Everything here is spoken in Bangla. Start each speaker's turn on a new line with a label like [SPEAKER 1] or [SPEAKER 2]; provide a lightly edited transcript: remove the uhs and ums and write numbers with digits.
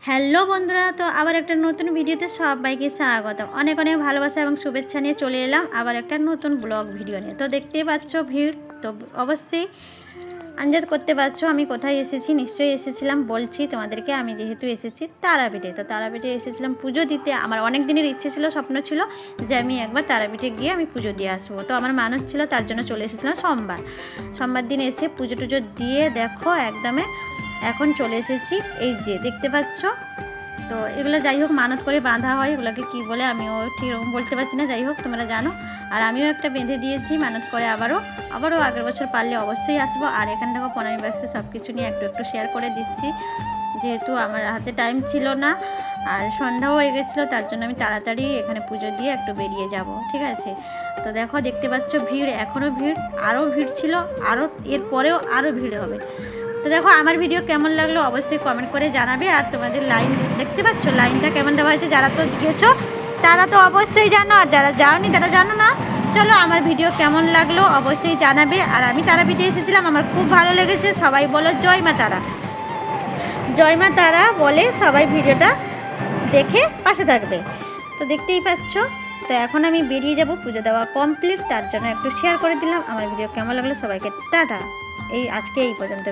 [SPEAKER 1] হ্যালো বন্ধুরা, তো আবার একটা নতুন ভিডিওতে সবাইকে স্বাগত। অনেক অনেক ভালোবাসা এবং শুভেচ্ছা নিয়ে চলে এলাম আবার একটা নতুন ব্লগ ভিডিও নিয়ে। তো দেখতেই পাচ্ছ ভিড়, তো অবশ্যই আন্দাজ করতে পারছো আমি কোথায় এসেছি। নিশ্চয়ই এসেছিলাম, বলছি তোমাদেরকে। আমি যেহেতু এসেছি তারাপীঠে, তো তারাপীঠে এসেছিলাম পুজো দিতে। আমার অনেক দিনের ইচ্ছে ছিল, স্বপ্ন ছিল যে আমি একবার তারাপীঠে গিয়ে আমি পুজো দিয়ে আসবো। তো আমার মানত ছিল, তার জন্য চলে এসেছিলাম সোমবার দিন এসে পুজো টুজো দিয়ে দেখো একদমে এখন চলে এসেছি। এই যে দেখতে পাচ্ছ, তো এগুলো যাই হোক মানত করে বাঁধা হয়, এগুলোকে কী বলে আমিও ঠিক বলতে পারছি না, যাই হোক তোমরা জানো। আর আমিও একটা বেঁধে দিয়েছি মানত করে, আবারও আগের বছর পারলে অবশ্যই আসবো। আর এখানে দেখো পনেরো বাক্সে সব কিছু নিয়ে একটু শেয়ার করে দিচ্ছি, যেহেতু আমার হাতে টাইম ছিল না আর সন্ধ্যাও হয়ে গেছিলো, তার জন্য আমি তাড়াতাড়ি এখানে পুজো দিয়ে একটু বেরিয়ে যাব, ঠিক আছে। তো দেখো দেখতে পাচ্ছ ভিড়, এখনও ভিড়, আরও ভিড় ছিল, আরও এরপরেও আরও ভিড় হবে। তো দেখো আমার ভিডিও কেমন লাগলো অবশ্যই কমেন্ট করে জানাবে। আর তোমাদের লাইন দেখতে পাচ্ছ, লাইনটা কেমন দেওয়া হয়েছে, যারা তো গেছো তারা তো অবশ্যই জানো, আর যারা যাওনি তারা জানো না। চলো আমার ভিডিও কেমন লাগলো অবশ্যই জানাবে। আর আমি তারাপীঠে এসেছিলাম, আমার খুব ভালো লেগেছে। সবাই বলো জয় মা তারা, জয় মা তারা বলে সবাই ভিডিওটা দেখে পাশে থাকবে। তো দেখতেই পাচ্ছ, তো এখন আমি বেরিয়ে যাব, পুজো দেওয়া কমপ্লিট, তার জন্য একটু শেয়ার করে দিলাম। আমার ভিডিও কেমন লাগলো সবাইকে টাটা। আজকে এই পর্যন্ত।